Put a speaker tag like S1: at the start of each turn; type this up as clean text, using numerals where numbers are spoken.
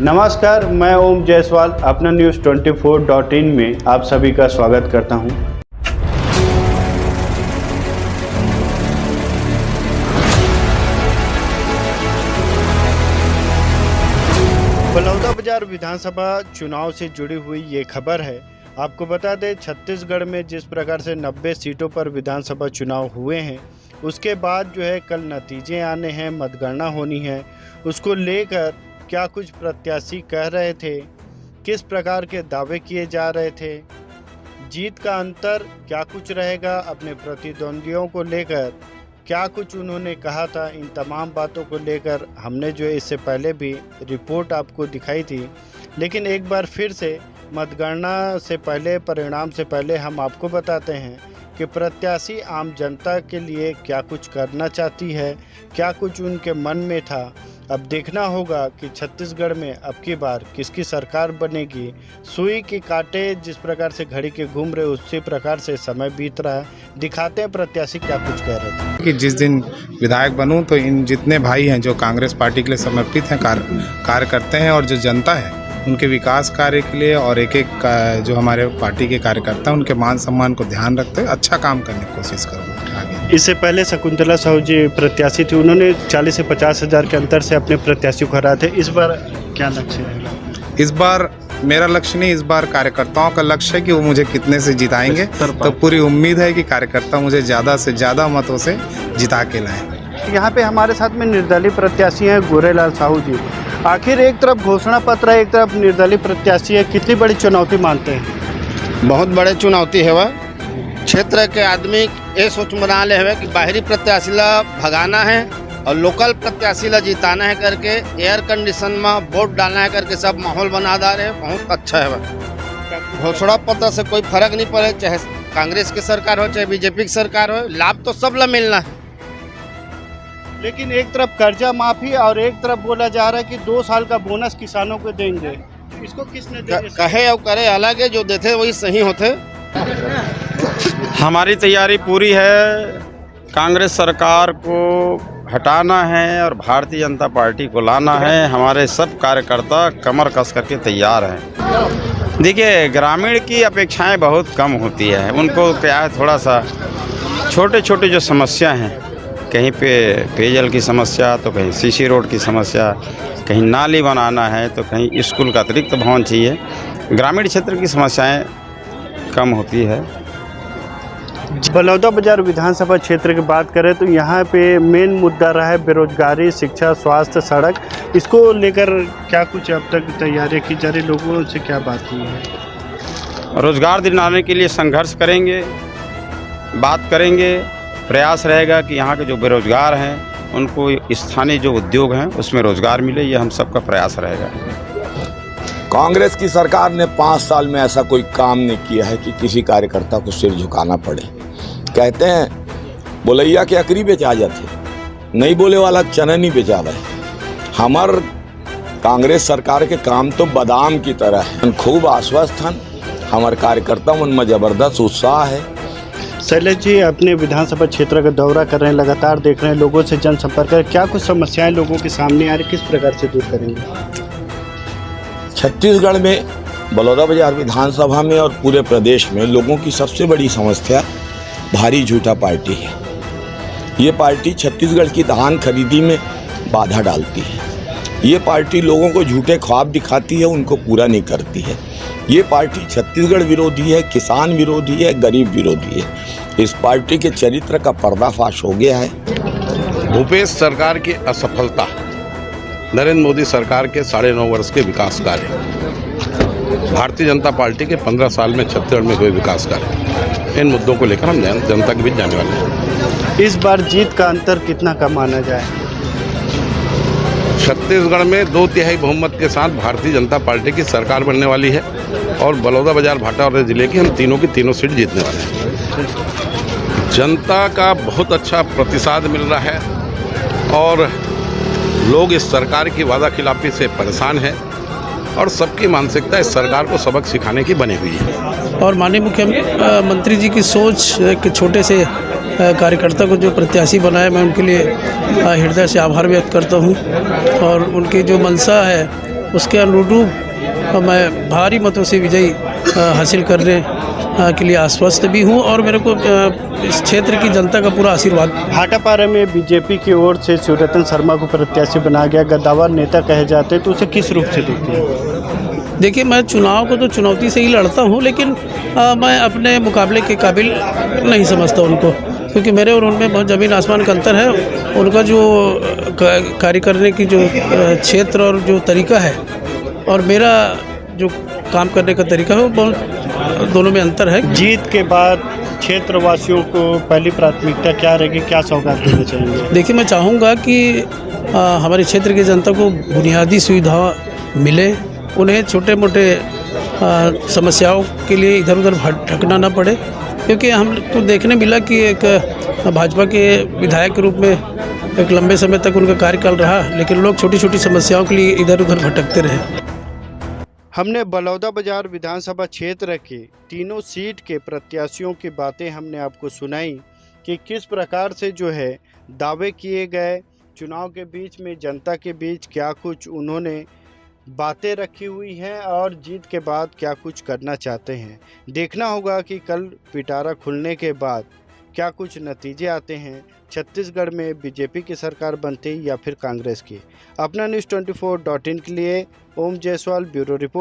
S1: नमस्कार, मैं ओम जायसवाल अपना News24.in में आप सभी का स्वागत करता हूं। बलौदाबाजार विधानसभा चुनाव से जुड़ी हुई ये खबर है। आपको बता दें, छत्तीसगढ़ में जिस प्रकार से 90 सीटों पर विधानसभा चुनाव हुए हैं, उसके बाद जो है कल नतीजे आने हैं, मतगणना होनी है। उसको लेकर क्या कुछ प्रत्याशी कह रहे थे, किस प्रकार के दावे किए जा रहे थे, जीत का अंतर क्या कुछ रहेगा, अपने प्रतिद्वंदियों को लेकर क्या कुछ उन्होंने कहा था, इन तमाम बातों को लेकर हमने जो इससे पहले भी रिपोर्ट आपको दिखाई थी। लेकिन एक बार फिर से मतगणना से पहले, परिणाम से पहले हम आपको बताते हैं कि प्रत्याशी आम जनता के लिए क्या कुछ करना चाहती है, क्या कुछ उनके मन में था। अब देखना होगा कि छत्तीसगढ़ में अब की बार किसकी सरकार बनेगी। सुई के कांटे जिस प्रकार से घड़ी के घूम रहे, उसी प्रकार से समय बीत रहा है। दिखाते हैं प्रत्याशी क्या कुछ कह रहे थे।
S2: कि जिस दिन विधायक बनूं तो इन जितने भाई हैं जो कांग्रेस पार्टी के लिए समर्पित हैं, कार्य करते हैं, और जो जनता है उनके विकास कार्य के लिए, और एक जो हमारे पार्टी के कार्यकर्ता हैं उनके मान सम्मान को ध्यान रखते हुए अच्छा काम करने की कोशिश करूँगा आगे।
S1: इससे पहले शकुंतला साहू जी प्रत्याशी थी, उन्होंने 40 से 50 हज़ार के अंतर से अपने प्रत्याशी को हराए थे। इस बार क्या लक्ष्य रहेगा?
S2: इस बार मेरा लक्ष्य नहीं, इस बार कार्यकर्ताओं का लक्ष्य है कि वो मुझे कितने से जिताएंगे। तो पूरी उम्मीद है कि कार्यकर्ता मुझे ज़्यादा से ज़्यादा मतों से जिता के लाएं।
S1: यहाँ पे हमारे साथ में निर्दलीय प्रत्याशी हैं गोरेलाल साहू जी। आखिर एक तरफ घोषणा पत्र है, एक तरफ निर्दलीय प्रत्याशी है, कितनी बड़ी चुनौती मानते हैं?
S3: बहुत बड़े चुनौती है। वह क्षेत्र के आदमी ये सोच बना ले है कि बाहरी प्रत्याशी ला भगाना है और लोकल प्रत्याशी ला जिताना है करके, एयर कंडीशन में वोट डालना है करके सब माहौल बना दे रहे हैं। बहुत अच्छा है। वह घोषणा पत्र से कोई फर्क नहीं पड़े, चाहे कांग्रेस की सरकार हो चाहे बीजेपी की सरकार हो, लाभ तो सब ला मिलना है।
S1: लेकिन एक तरफ कर्जा माफी और एक तरफ बोला जा रहा है कि 2 साल का बोनस किसानों को देंगे। इसको किसने
S3: कहे और करे अलग है, जो देते वही सही होते।
S4: हमारी तैयारी पूरी है। कांग्रेस सरकार को हटाना है और भारतीय जनता पार्टी को लाना है। हमारे सब कार्यकर्ता कमर कस करके तैयार हैं। देखिए, ग्रामीण की अपेक्षाएं बहुत कम होती है। उनको क्या है, थोड़ा सा छोटे छोटे जो समस्या हैं, कहीं पे पेयजल की समस्या, तो कहीं सीसी रोड की समस्या, कहीं नाली बनाना है, तो कहीं स्कूल का अतिरिक्त भवन चाहिए। ग्रामीण क्षेत्र की समस्याएं कम होती है।
S1: बलौदाबाजार विधानसभा क्षेत्र की बात करें तो यहाँ पे मेन मुद्दा रहा है बेरोजगारी, शिक्षा, स्वास्थ्य, सड़क। इसको लेकर क्या कुछ अब तक तैयारियां की जा रही, लोगों से क्या बात हुई है?
S4: रोजगार दिलाने के लिए संघर्ष करेंगे, बात करेंगे। प्रयास रहेगा कि यहाँ के जो बेरोजगार हैं उनको स्थानीय जो उद्योग हैं उसमें रोजगार मिले। ये हम सबका प्रयास रहेगा।
S5: कांग्रेस की सरकार ने 5 साल में ऐसा कोई काम नहीं किया है कि किसी कार्यकर्ता को सिर झुकाना पड़े। कहते हैं बोलैया के अकरी बेचा जाते, नहीं बोले वाला चनन ही बेचा रहे। हमार कांग्रेस सरकार के काम तो बादाम की तरह है। खूब आश्वस्त हैं हमारे कार्यकर्ता, उनमें जबरदस्त उत्साह है।
S1: शैलेश जी अपने विधानसभा क्षेत्र का दौरा कर रहे हैं, लगातार देख रहे हैं, लोगों से जनसंपर्क कर, क्या कुछ समस्याएं लोगों के सामने आ रही, किस प्रकार से दूर करेंगे?
S5: छत्तीसगढ़ में बलौदाबाजार विधानसभा में और पूरे प्रदेश में लोगों की सबसे बड़ी समस्या भारी झूठा पार्टी है। ये पार्टी छत्तीसगढ़ की धान खरीदी में बाधा डालती है। ये पार्टी लोगों को झूठे ख्वाब दिखाती है, उनको पूरा नहीं करती है। ये पार्टी छत्तीसगढ़ विरोधी है, किसान विरोधी है, गरीब विरोधी है। इस पार्टी के चरित्र का पर्दाफाश हो गया है।
S6: भूपेश सरकार की असफलता, नरेंद्र मोदी सरकार के 9.5 वर्ष के विकास कार्य, भारतीय जनता पार्टी के 15 साल में छत्तीसगढ़ में हुए विकास कार्य, इन मुद्दों को लेकर हम जनता के बीच जाने वाले हैं।
S1: इस बार जीत का अंतर कितना का माना जाए?
S6: छत्तीसगढ़ में 2/3 बहुमत के साथ भारतीय जनता पार्टी की सरकार बनने वाली है और बलौदाबाजार भाटापारा जिले की हम तीनों की तीनों सीट जीतने वाले हैं। जनता का बहुत अच्छा प्रतिसाद मिल रहा है और लोग इस सरकार की वादा खिलाफी से परेशान हैं और सबकी मानसिकता इस सरकार को सबक सिखाने की बनी हुई है।
S7: और माननीय मुख्यमंत्री जी की सोच कि छोटे से कार्यकर्ता को जो प्रत्याशी बनाए, मैं उनके लिए हृदय से आभार व्यक्त करता हूं। और उनकी जो मंशा है उसके अनुरूप मैं भारी मतों से विजयी हासिल करने के लिए आश्वस्त भी हूँ और मेरे को इस क्षेत्र की जनता का पूरा आशीर्वाद।
S1: भाटापारा में बीजेपी की ओर से शिवरतन शर्मा को प्रत्याशी बनाया गया, गद्दावर नेता कहे जाते हैं, तो उसे किस रूप से देखते हैं?
S7: देखिए, मैं चुनाव को तो चुनौती से ही लड़ता हूँ, लेकिन मैं अपने मुकाबले के काबिल नहीं समझता उनको, क्योंकि मेरे और उनमें बहुत ज़मीन आसमान का अंतर है। उनका जो कार्य करने की जो क्षेत्र और जो तरीका है और मेरा जो काम करने का तरीका है वो बहुत दोनों में अंतर है।
S1: जीत के बाद क्षेत्रवासियों को पहली प्राथमिकता क्या रहेगी, क्या सौगात देना चाहेंगे?
S7: देखिए, मैं चाहूँगा कि हमारे क्षेत्र की जनता को बुनियादी सुविधा मिले, उन्हें छोटे मोटे समस्याओं के लिए इधर उधर भटकना ना पड़े, क्योंकि हमको देखने मिला कि एक भाजपा के विधायक के रूप में एक लंबे समय तक उनका कार्यकाल रहा, लेकिन लोग छोटी छोटी समस्याओं के लिए इधर उधर भटकते रहे।
S1: हमने बलौदाबाजार विधानसभा क्षेत्र के तीनों सीट के प्रत्याशियों की बातें हमने आपको सुनाई कि किस प्रकार से जो है दावे किए गए, चुनाव के बीच में जनता के बीच क्या कुछ उन्होंने बातें रखी हुई हैं और जीत के बाद क्या कुछ करना चाहते हैं। देखना होगा कि कल पिटारा खुलने के बाद क्या कुछ नतीजे आते हैं, छत्तीसगढ़ में बीजेपी की सरकार बनती या फिर कांग्रेस की। अपना News24.in के लिए ओम जायसवाल, ब्यूरो रिपोर्ट।